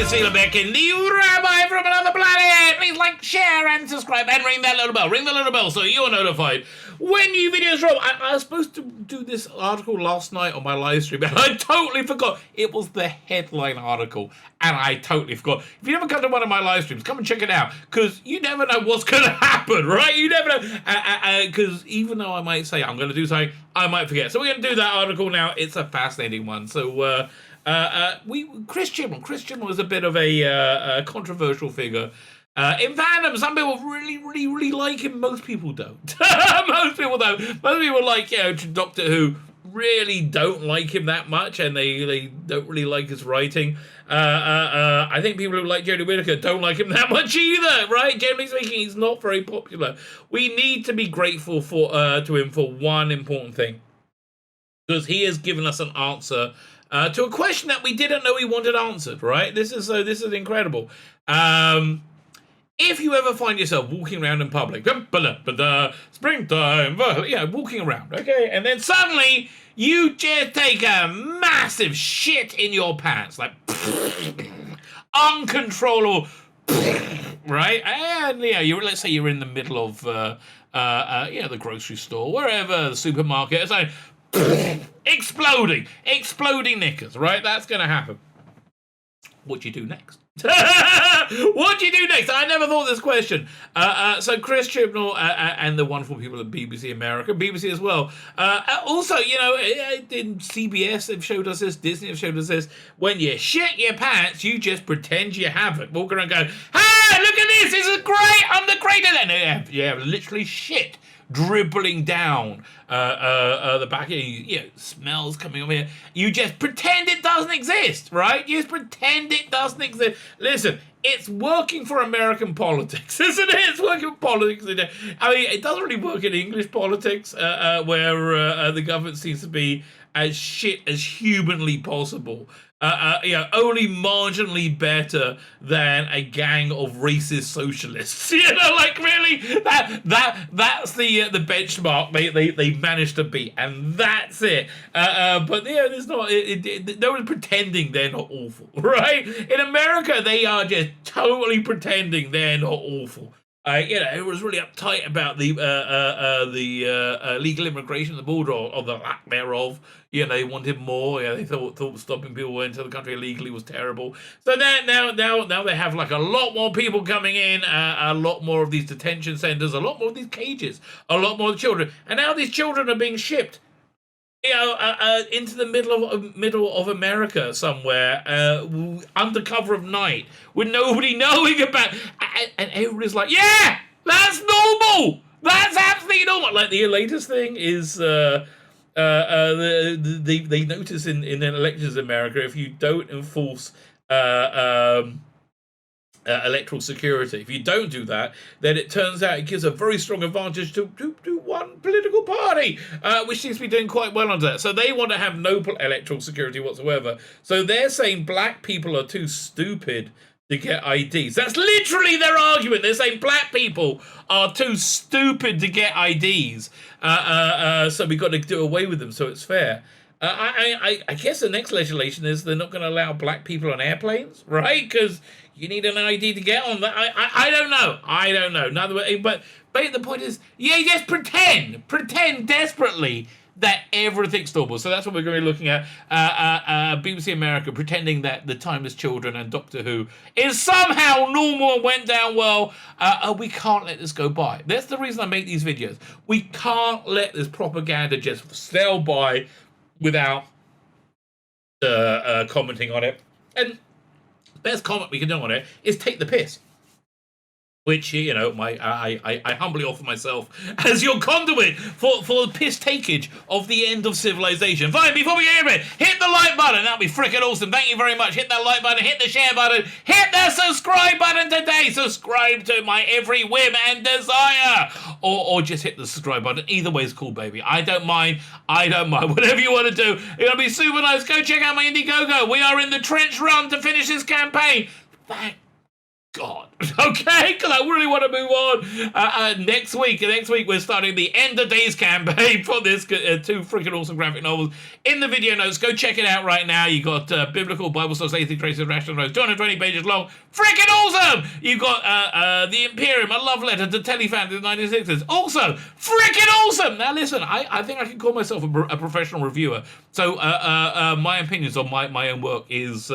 Tzvi Lebetkin, the Rabbi from another planet. Please like, share, and subscribe, and ring that little bell. Ring the little bell so you're notified when new videos drop. I was supposed to do this article last night on my live stream, and I totally forgot. It was the headline article, and I totally forgot. If you never come to one of my live streams, come and check it out, because you never know what's going to happen, right? You never know, because even though I might say I'm going to do something, I might forget. So we're going to do that article now. It's a fascinating one. So, Chris Chibnall is a bit of a controversial figure in fandom. Some people really like him. Most people don't. Most people don't. Most people like, Doctor Who really don't like him that much, and they don't really like his writing. I think people who like Jodie Whittaker don't like him that much either, right? Generally speaking, he's not very popular. We need to be grateful to him for one important thing, because he has given us an answer to a question that we didn't know he wanted answered, right? This is incredible. If you ever find yourself walking around in public, springtime, walking around, okay, and then suddenly you just take a massive shit in your pants, like uncontrollable, right? And let's say you're in the middle of the grocery store, wherever, the supermarket, it's like exploding knickers, right? That's gonna happen. What do you do next? What do you do next? I never thought this question. So Chris Chibnall and the wonderful people at BBC America, BBC as well. Also, in CBS they've showed us this, Disney have showed us this. When you shit your pants, you just pretend you haven't. Walk around going, "Hey, look at this! This is great! I'm the greatest!" And you have literally shit dribbling down the back of you, smells coming over here. You just pretend it doesn't exist, right? You just pretend it doesn't exist. Listen, it's working for American politics, isn't it? It's working for politics. I mean, it doesn't really work in English politics, where the government seems to be as shit as humanly possible. Only marginally better than a gang of racist socialists. Really, that's the benchmark they managed to beat, and that's it. But there's not. No one's pretending they're not awful, right? In America, they are just totally pretending they're not awful. It was really uptight about the legal immigration at the border, or the lack thereof. They wanted more. They thought stopping people into the country illegally was terrible. So now they have like a lot more people coming in, a lot more of these detention centers, a lot more of these cages, a lot more children, and now these children are being shipped, into the middle of America somewhere, under cover of night, with nobody knowing about, and everybody's like, yeah, that's normal. That's absolutely normal. Like, the latest thing is, they notice in elections in America, if you don't enforce electoral security, if you don't do that, then it turns out it gives a very strong advantage to one political party, which seems to be doing quite well under that. So they want to have no electoral security whatsoever. So they're saying black people are too stupid to get IDs. That's literally their argument. They're saying black people are too stupid to get IDs. So we've got to do away with them so it's fair. I guess the next legislation is they're not going to allow black people on airplanes, right? Because you need an ID to get on that. I don't know. But the point is, just pretend desperately that everything's normal. So that's what we're going to be looking at. BBC America pretending that The Timeless Children and Doctor Who is somehow normal and went down well. We can't let this go by. That's the reason I make these videos. We can't let this propaganda just sail by without commenting on it. And the best comment we can do on it is take the piss. Which, I humbly offer myself as your conduit for the piss takeage of the end of civilization. Fine, before we get into it, hit the like button. That'll be freaking awesome. Thank you very much. Hit that like button, hit the share button, hit the subscribe button today. Subscribe to my every whim and desire. Or just hit the subscribe button. Either way is cool, baby. I don't mind. Whatever you want to do. It's going to be super nice. Go check out my Indiegogo. We are in the trench run to finish this campaign. Thank God. Okay, because I really want to move on. Next week we're starting the End of Days campaign for this two freaking awesome graphic novels. In the video notes, go check it out right now. You got Biblical Bible Source, 80 Traces, Rational Notes, 220 pages long. Freaking awesome! You got The Imperium, a love letter to Telefans in the 1960s. Also, freaking awesome! Now listen, I think I can call myself a professional reviewer. So my opinions on my own work is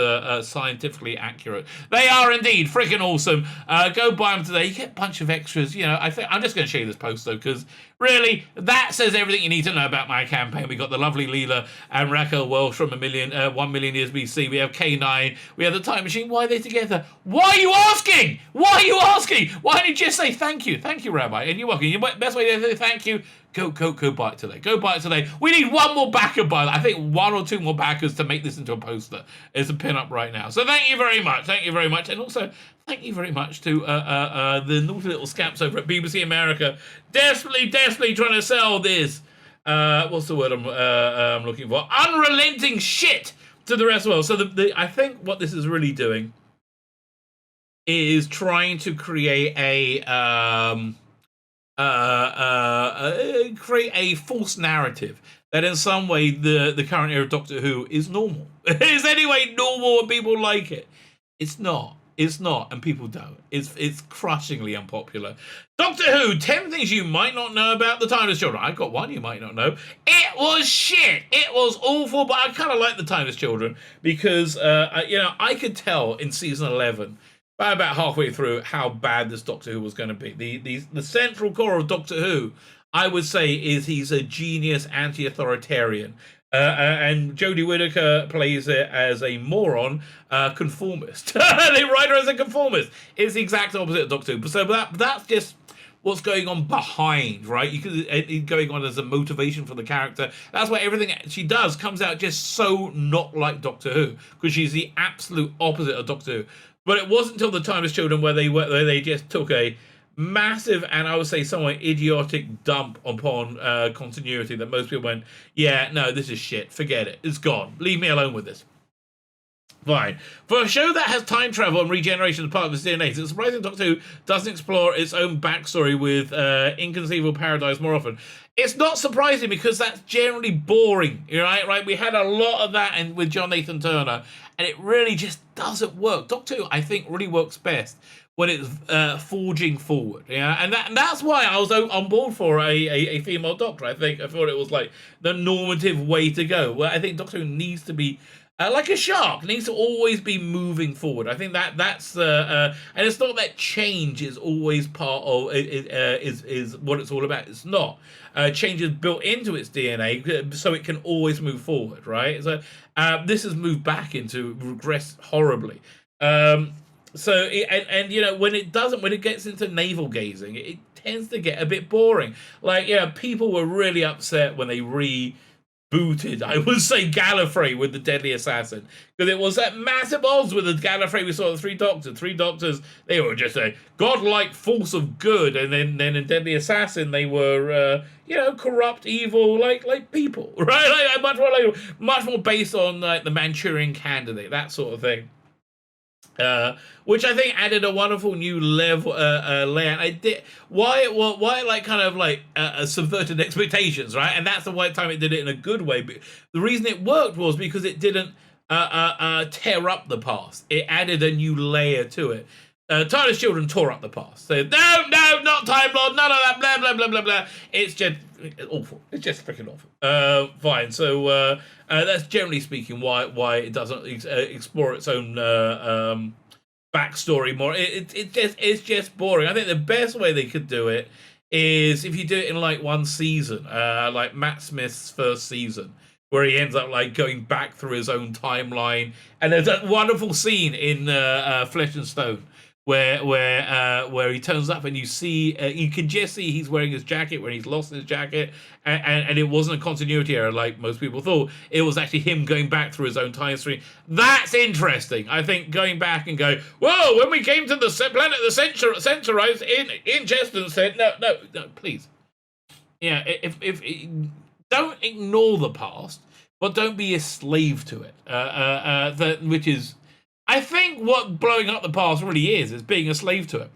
scientifically accurate. They are indeed freaking awesome. Go buy them today. You get a bunch of extras. You know, I think I'm just going to show you this post though, because really that says everything you need to know about my campaign. We got the lovely Leela and Raquel Welsh from 1 million years BC. We have K9. We have the Time Machine. Why are they together? Why are you asking? Why are you asking? Why don't you just say thank you? Thank you, Rabbi. And you're welcome. Your best way to say thank you. Go buy it today. Go buy it today. We need one more backer, by I think 1 or 2 more backers to make this into a poster. It's a pin-up right now. So thank you very much. Thank you very much. And also, thank you very much to the naughty little scamps over at BBC America. Desperately trying to sell this. What's the word I'm looking for? Unrelenting shit to the rest of the world. So I think what this is really doing is trying to create create a false narrative that in some way the current era of Doctor Who is normal. Is anyway normal and people like it. It's not, and people don't. It's crushingly unpopular. Doctor Who, 10 things you might not know about the Timeless Children. I've got one you might not know. It was shit. It was awful, but I kind of like the Timeless Children because I could tell in season 11 by about halfway through how bad this Doctor Who was going to be. The central core of Doctor Who, I would say, is he's a genius anti-authoritarian. And Jodie Whittaker plays it as a moron conformist. They write her as a conformist. It's the exact opposite of Doctor Who. So that's just what's going on behind, right? It's going on as a motivation for the character. That's why everything she does comes out just so not like Doctor Who, because she's the absolute opposite of Doctor Who. But it wasn't until the Timeless Children where they just took a massive and I would say somewhat idiotic dump upon continuity that most people went, yeah, no, this is shit. Forget it. It's gone. Leave me alone with this. Fine. For a show that has time travel and regeneration as part of its DNA, it's surprising Doctor Who doesn't explore its own backstory with Inconceivable Paradise more often. It's not surprising because that's generally boring, right? We had a lot of that with John Nathan Turner, and it really just doesn't work. Doctor Who, I think, really works best when it's forging forward, and that's why I was on board for a female Doctor. I thought it was like the normative way to go. Well, I think Doctor Who needs to be like a shark, needs to always be moving forward. I think that's and it's not that change is always part of is what it's all about. It's not. Change is built into its DNA, so it can always move forward, right? So this has moved back into regress horribly. When it gets into navel gazing, it tends to get a bit boring. People were really upset when they rebooted, I would say, Gallifrey with the Deadly Assassin, because it was that massive odds with the Gallifrey we saw the Three Doctors. They were just a godlike force of good, and then in Deadly Assassin they were corrupt, evil, like people, right? Much more based on the Manchurian Candidate, that sort of thing. Which I think added a wonderful new level layout. Subverted expectations, right? And that's the one time it did it in a good way. But the reason it worked was because it didn't tear up the past. It added a new layer to it. Timeless Children tore up the past. So no, not Time Lord, none of that, blah blah blah blah blah. It's just awful. It's just freaking awful. Fine. So that's generally speaking why it doesn't explore its own backstory more. It's just boring. I think the best way they could do it is if you do it in like one season, like Matt Smith's first season, where he ends up like going back through his own timeline. And there's that wonderful scene in Flesh and Stone where he turns up and you can just see he's wearing his jacket when he's lost his jacket, and it wasn't a continuity error like most people thought. It was actually him going back through his own time stream. That's interesting. I think going back and going, whoa, when we came to the planet the Centaurites in Cheston said, no, please. Yeah, if don't ignore the past, but don't be a slave to it. Which is, I I think what blowing up the past really is being a slave to it.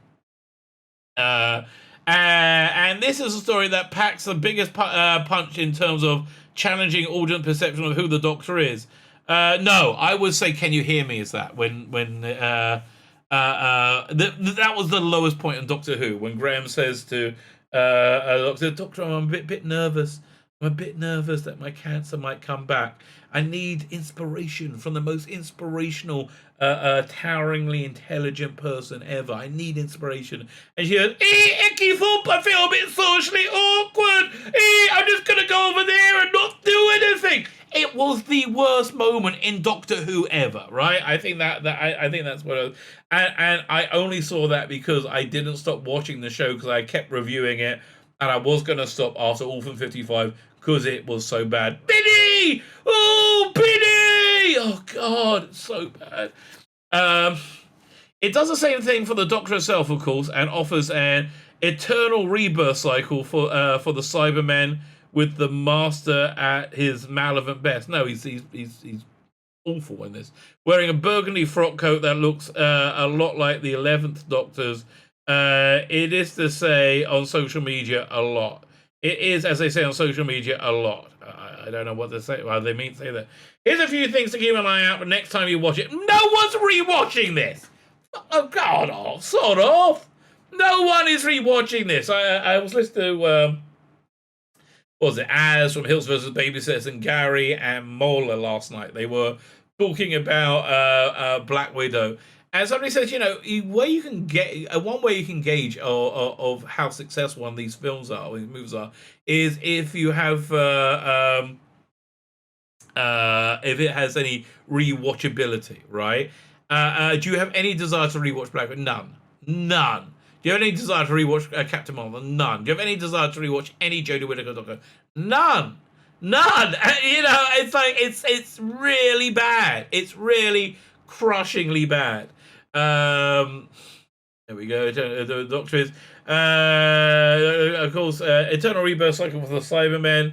And this is a story that packs the biggest punch in terms of challenging audience perception of who the Doctor is. No, I would say, "Can you hear me?" Is that when that was the lowest point in Doctor Who, when Graham says to Doctor, "I'm a bit nervous. I'm a bit nervous that my cancer might come back. I need inspiration from the most inspirational, toweringly intelligent person ever. I need inspiration." And she goes, "Icky Thump, I feel a bit socially awkward. I'm just going to go over there and not do anything." It was the worst moment in Doctor Who ever, right? I think I think that's what I was, and I only saw that because I didn't stop watching the show, because I kept reviewing it, and I was going to stop after Orphan 55 because it was so bad. Biddy! Oh, Biddy! Oh, God, it's so bad. It does the same thing for the Doctor herself, of course, and offers an eternal rebirth cycle for the Cybermen, with the Master at his malevolent best. No, he's awful in this. Wearing a burgundy frock coat that looks a lot like the 11th Doctor's. It is to say on social media a lot. It is, as they say on social media, a lot. I don't know what to say. Well, they mean to say that. Here's a few things to keep an eye out for next time you watch it. No one's rewatching this. Oh, God, off, sort of. No one is rewatching this. I was listening to what was it, Az from Hills vs. Babysitters and Gary and Mola last night. They were talking about Black Widow. And somebody says, one way you can gauge of how successful one of these films are, or these movies are, is if you have if it has any rewatchability, right? Do you have any desire to rewatch Black Widow? None. Do you have any desire to rewatch Captain Marvel? None. Do you have any desire to rewatch any Jodie Whittaker Doctor? None. It's like it's really bad. It's really crushingly bad. There we go. The Doctor is, of course, eternal rebirth cycle for the Cybermen.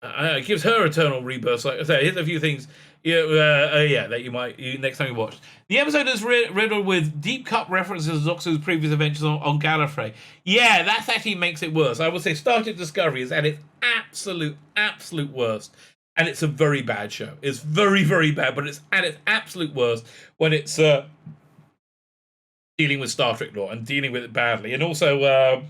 It gives her eternal rebirth cycle. So here's a few things. That you might next time you watch. The episode is riddled with deep cut references to Doctor's previous adventures on Gallifrey. Yeah, that actually makes it worse. I would say Star Trek Discovery is at its absolute worst. And it's a very bad show. It's very, very bad, but it's at its absolute worst when it's dealing with Star Trek lore and dealing with it badly. And also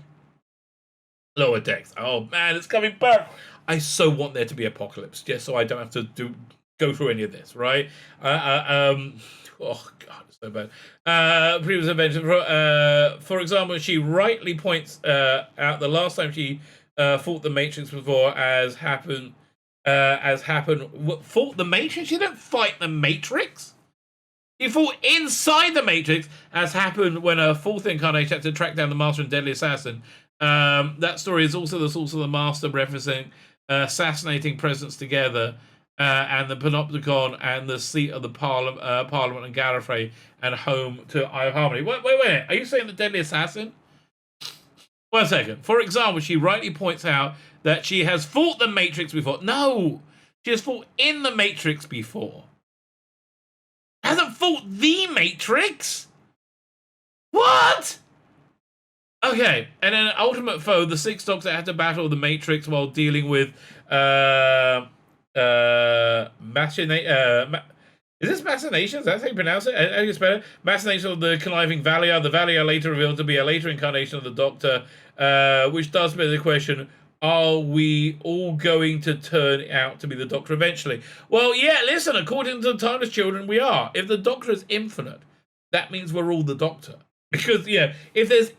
Lower Decks. Oh, man, it's coming back. I so want there to be apocalypse, just so I don't have to go through any of this, right? Oh, God, it's so bad. Previous adventure. For example, she rightly points out the last time she fought the Matrix before, as happened. Fought the Matrix? She didn't fight the Matrix. She fought inside the Matrix, as happened when a fourth incarnation had to track down the Master and Deadly Assassin. That story is also the source of the Master referencing assassinating presidents together, and the Panopticon and the seat of the Parliament and Gallifrey, and home to iHarmony. Wait. Are you saying the Deadly Assassin? 1 second. For example, she rightly points out that she has fought the Matrix before. No! She has fought in the Matrix before. Hasn't fought the Matrix? What? Okay, and then Ultimate Foe, the Sixth Doctor had to battle the Matrix while dealing with is this Machinations? That's how you pronounce it? How do you spell it? Machination of the Conniving Valia. The Valia later revealed to be a later incarnation of the Doctor, which does beg the question, are we all going to turn out to be the Doctor eventually? Well, yeah, listen, according to the Timeless Children, we are. If the Doctor is infinite, that means we're all the Doctor. Because, yeah, if there's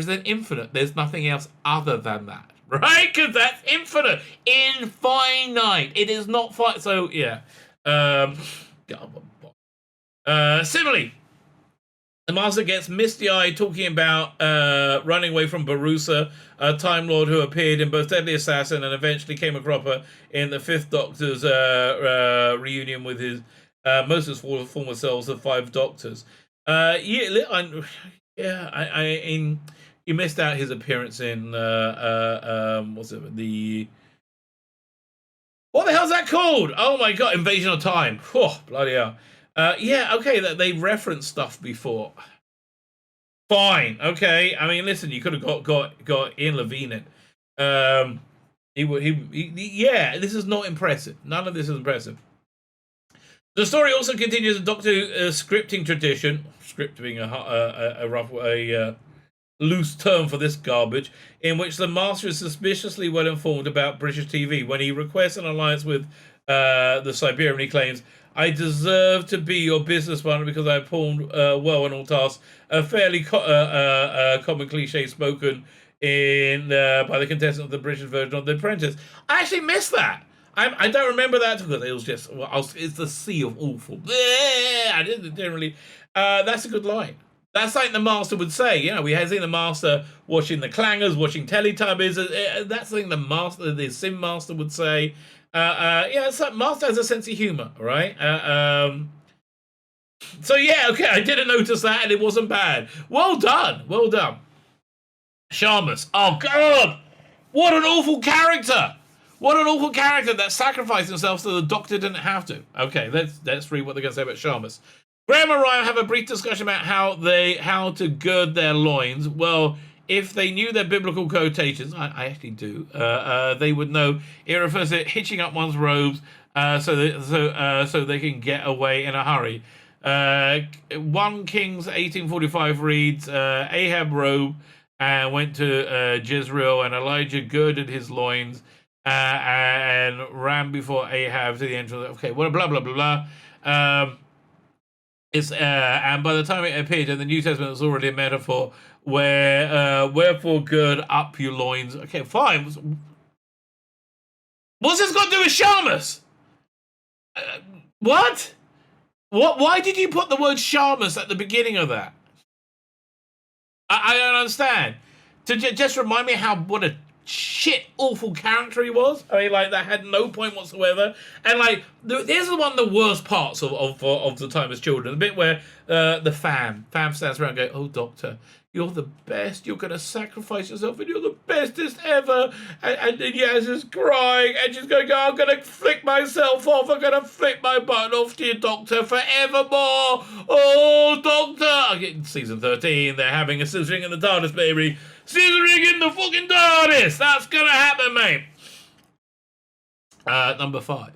an infinite, there's nothing else other than that. Right? Because that's infinite. Infinite. It is not finite. So, yeah. Similarly, the Master gets misty-eyed talking about running away from Barusa, a Time Lord who appeared in both Deadly Assassin and eventually came across her in the Fifth Doctor's reunion with his most of his former selves, the Five Doctors. You missed out his appearance in what's it, what the hell's that called? Oh my God, Invasion of Time. Oh, bloody hell. Yeah, okay, that they referenced stuff before. Fine, okay. I mean, listen, you could have got Ian Levine in. Yeah, this is not impressive. None of this is impressive. The story also continues a Doctor Who scripting tradition. Script being a loose term for this garbage, in which the Master is suspiciously well informed about British TV. When he requests an alliance with the Siberian, he claims, "I deserve to be your business partner because I performed well on all tasks." A fairly common cliche spoken in by the contestant of the British version of The Apprentice. I actually missed that. I don't remember that because it was just it's the sea of awful. I didn't really. That's a good line. That's like the Master would say. You know, we had seen the Master watching the Clangers, watching Teletubbies. That's the thing the Sim Master would say. Yeah, it's like Master has a sense of humor, right? So yeah, okay, I didn't notice that, and it wasn't bad. Well done, well done. Shamus. Oh God, what an awful character! What an awful character that sacrificed himself so the Doctor didn't have to. Okay, let's read what they're going to say about Shamus. Graham and Ryan have a brief discussion about how to gird their loins. Well, if they knew their biblical quotations, I actually do, they would know it refers to hitching up one's robes so they can get away in a hurry. 1 Kings 18:45 reads, Ahab robed and went to Jezreel, and Elijah girded his loins and ran before Ahab to the entrance. Okay, well, blah blah blah blah. And by the time it appeared in the New Testament, it was already a metaphor where wherefore gird up your loins. Okay, fine. What's this got to do with Shamus? What? What? Why did you put the word Shamus at the beginning of that? I don't understand. To just remind me what a shit awful character he was. I mean, like, that had no point whatsoever. And like, this is one of the worst parts of the time as children. The bit where the fam stands around and goes, "Oh, Doctor, you're the best. You're gonna sacrifice yourself, and you're the bestest ever." And Yaz is crying, and she's going, "I'm gonna flick myself off. I'm gonna flick my button off to you, Doctor, forevermore. Oh, Doctor!" In season 13, they're having a scissoring in the TARDIS, baby. Scissoring in the fucking TARDIS. That's gonna happen, mate. Number 5.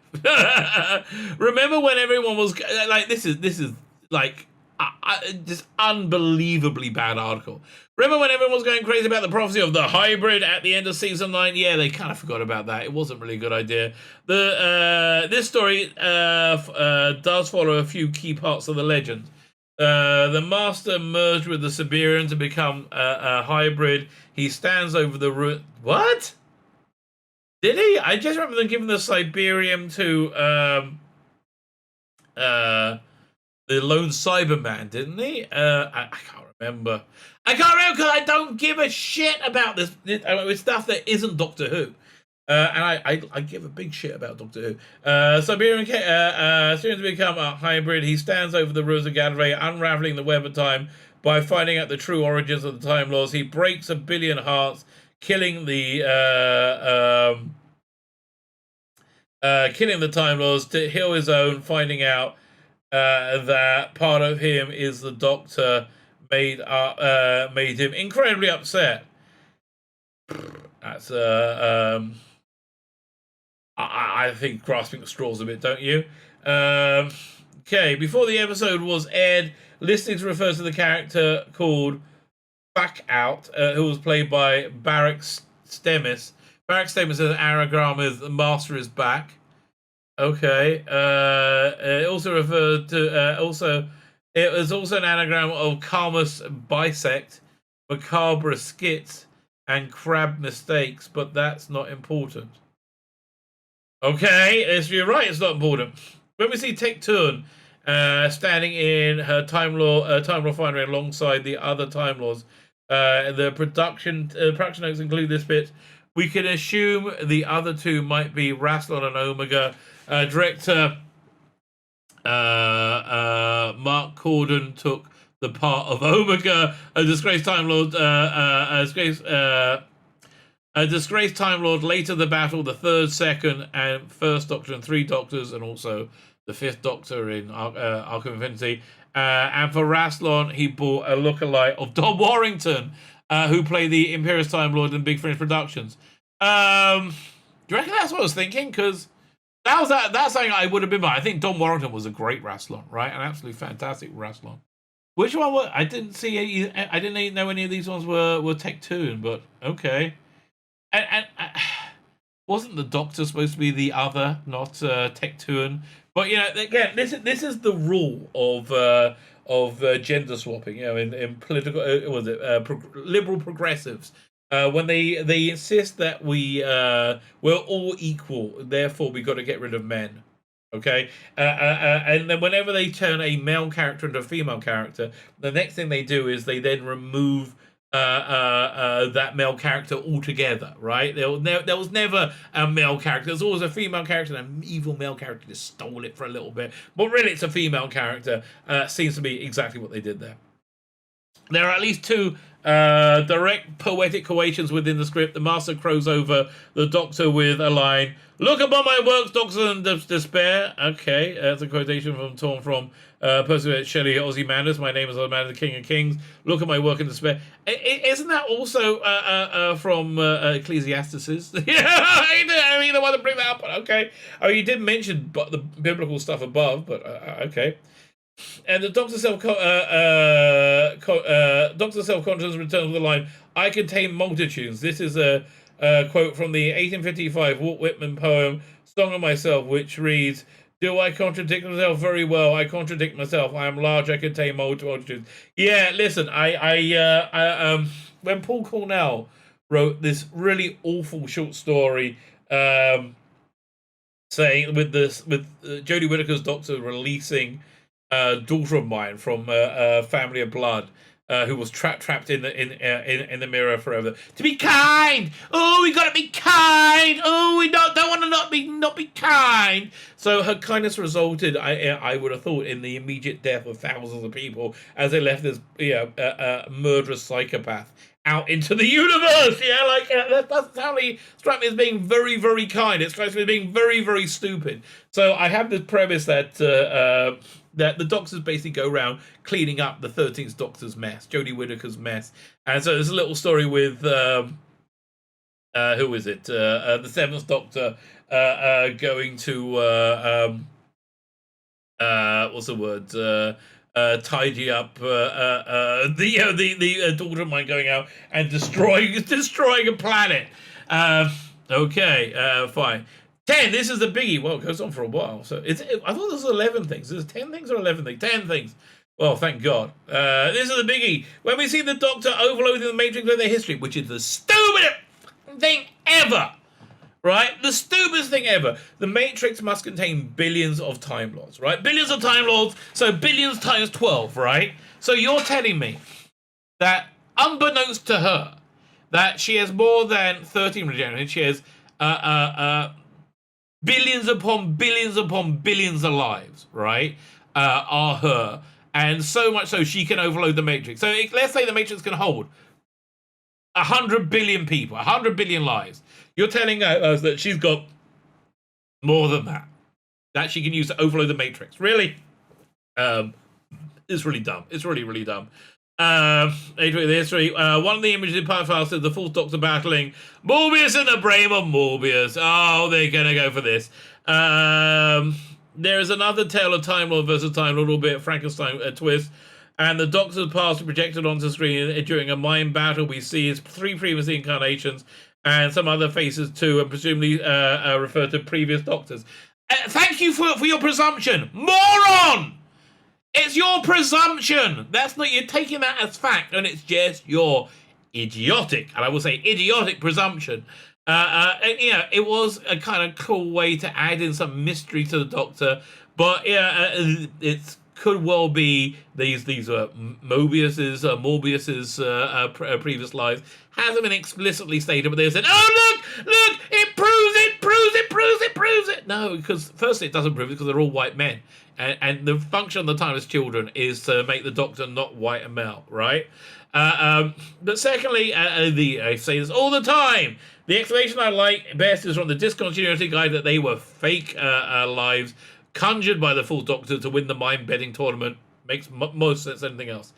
Remember when everyone was like, this is like just unbelievably bad article. Remember when everyone was going crazy about the prophecy of the hybrid at the end of season 9? Yeah, they kind of forgot about that. It wasn't really a good idea. This story does follow a few key parts of the legend. The Master merged with the Siberian to become a hybrid. He stands over the root. What? Did he? I just remember them giving the Siberian to the lone Cyberman, didn't he? I can't remember. I can't remember because I don't give a shit about this with stuff that isn't Doctor Who. And I give a big shit about Doctor Who. Siberian soon to become a hybrid. He stands over the rules of Gallifrey, unraveling the web of time by finding out the true origins of the Time Lords. He breaks 1 billion hearts, killing the Time Lords to heal his own, finding out that part of him is the Doctor, made him incredibly upset. That's I think grasping at straws a bit, don't you? Okay, before the episode was aired, listings refer to the character called Back Out, who was played by Barak Stemis. Barak Stemis is an anagram of "The Master is back." Okay. It also referred to it was also an anagram of Karmus Bisect, Macabre Skits, and Crab Mistakes, but that's not important. Okay, you're right, it's not important. When we see Tecturn standing in her Time Lord refinery alongside the other Time Lords, the production notes include this bit. We can assume the other two might be Rassilon and Omega. Director Mark Corden took the part of Omega, a disgraced Time Lord, a disgraced Time Lord. Later the battle, the third, second, and first Doctor, and 3 Doctors, and also the Fifth Doctor in Arc of Infinity. And for Rassilon, he bought a lookalike of Don Warrington, who played the Imperious Time Lord in Big Finish Productions. Do you reckon that's what I was thinking? Because that's something I would have been by. I think Don Warrington was a great Rassilon, right? An absolutely fantastic Rassilon. Which one was... I didn't see... I didn't even know any of these ones were Tectoon, but okay. And wasn't the Doctor supposed to be the other, not Tectoon? But, again, this is the rule of gender swapping, in political... liberal progressives. When they insist that we're all equal, therefore we got to get rid of men. Okay, and then whenever they turn a male character into a female character, the next thing they do is they then remove that male character altogether, right? There was never a male character. There's always a female character, and an evil male character just stole it for a little bit. But really, it's a female character. Seems to be exactly what they did there. There are at least two direct poetic quotations within the script. The Master crows over the Doctor with a line, "Look upon my works, Doctor, and despair." Okay, that's a quotation torn from Percy Shelley, Ozymandias. "My name is Ozymandias, the King of Kings. Look at my work and despair." Isn't that also from Ecclesiastes? Yeah, I mean, I want to bring that up. Okay, I mean, you did mention the biblical stuff above, but okay. And the Doctor self-conscious returns with the line, "I contain multitudes." This is a quote from the 1855 Walt Whitman poem "Song of Myself," which reads, "Do I contradict myself? Very well, I contradict myself. I am large, I contain multitudes." Yeah, listen, when Paul Cornell wrote this really awful short story, saying with Jodie Whittaker's Doctor releasing daughter of mine from a family of blood, who was trapped in the mirror forever. To be kind. Oh, we gotta be kind. Oh, we don't want to not be kind. So her kindness resulted, I would have thought, in the immediate death of thousands of people as they left this murderous psychopath out into the universe. That doesn't sound strike me as being very, very kind. It strikes me as being very, very stupid. So I have this premise that the Doctors basically go around cleaning up the 13th Doctor's mess, Jodie Whittaker's mess. And so there's a little story with, who is it? The 7th Doctor going to, what's the word? Tidy up the daughter of mine going out and destroying a planet. Okay, fine. 10, this is the biggie. Well, it goes on for a while. So I thought this was 11 things. Is it 10 things or 11 things? 10 things. Well, thank God. This is the biggie. When we see the Doctor overloading the Matrix with their history, which is the stupidest thing ever, right? The stupidest thing ever. The Matrix must contain billions of Time Lords, right? Billions of Time Lords, so billions times 12, right? So you're telling me that, unbeknownst to her, that she has more than 13 regenerated. She has billions upon billions upon billions of lives, right, are her. And so much so she can overload the Matrix. So let's say the Matrix can hold 100 billion people, 100 billion lives. You're telling us that she's got more than that she can use to overload the Matrix. Really? It's really dumb. It's really, really dumb. The history. One of the images in Part File says the Fourth Doctor battling Morbius in the brain of Morbius. Oh, they're gonna go for this. There is another tale of Time Lord versus Time Lord, albeit Frankenstein twist. And the Doctor's past projected onto screen during a mind battle. We see his 3 previous incarnations and some other faces too, and presumably refer to previous Doctors. Thank you for your presumption, moron. It's your presumption. That's not, you're taking that as fact, and it's just your idiotic, and I will say idiotic presumption. It was a kind of cool way to add in some mystery to the Doctor, but it could well be these Morbius's previous lives. Hasn't been explicitly stated, but they said, "Oh, look, it proves it." No, because firstly, it doesn't prove it because they're all white men. And the function of the Timeless Children is to make the Doctor not white and male, right? But secondly, I say this all the time, the explanation I like best is from the Discontinuity Guide that they were fake lives conjured by the Fourth Doctor to win the mind-bending tournament. Makes most sense than anything else.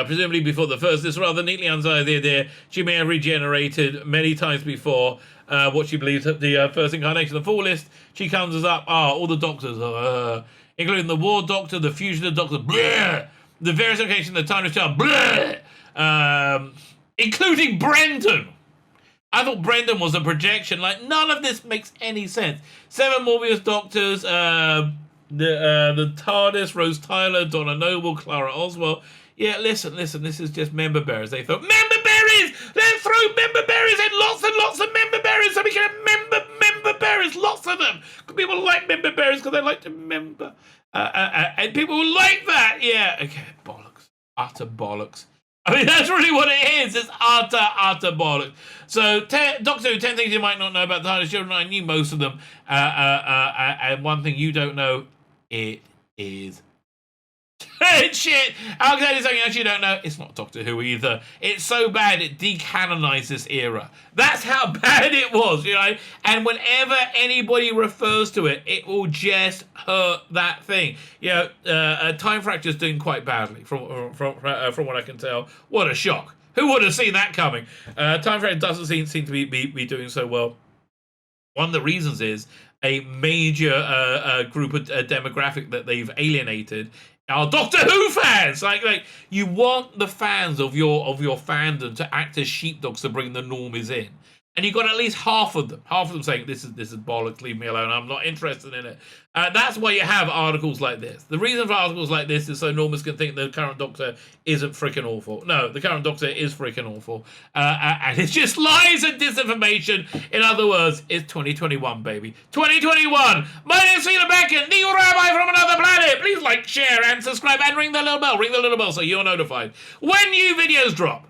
Presumably before the first, this rather neatly unsigned the idea she may have regenerated many times before what she believes at the first incarnation of the Full List. She conjures up all the Doctors, including the War Doctor, the Fugitive Doctor, bleh, the various incarnations of the Timeless Child, bleh, including Brendan. I thought Brendan was a projection. Like, none of this makes any sense. 7 Morbius Doctors, the TARDIS, Rose Tyler, Donna Noble, Clara Oswald. Yeah, listen, this is just member bearers. They thought, member berries! Let's throw member berries in, lots and lots of member berries so we can have member berries, lots of them. People like member berries because they like to member. And people will like that. Yeah, okay, bollocks. Utter bollocks. I mean, that's really what it is. It's utter bollocks. So, Doctor Who, 10 things you might not know about the TARDIS children. I knew most of them. And one thing you don't know, it is shit. I'll tell you something else you don't know. It's not Doctor Who either. It's so bad it decanonized this era. That's how bad it was, you know. And whenever anybody refers to it, it will just hurt that thing. You know, Time Fracture's doing quite badly from what I can tell. What a shock. Who would have seen that coming? Time Fracture doesn't seem to be doing so well. One of the reasons is a major group of demographic that they've alienated are Doctor Who fans. Like you want the fans of your fandom to act as sheepdogs to bring the normies in, and you got at least half of them saying this is bollocks, leave me alone, I'm not interested in it. That's why you have articles like this. The reason for articles like this is so normies can think the current Doctor isn't freaking awful. No, the current Doctor is freaking awful, and it's just lies and disinformation. In other words, it's 2021, baby. 2021. My name is Tzvi Lebetkin, the Rabbi from another planet. Please like, share, and subscribe, and ring the little bell. Ring the little bell so you're notified when new videos drop.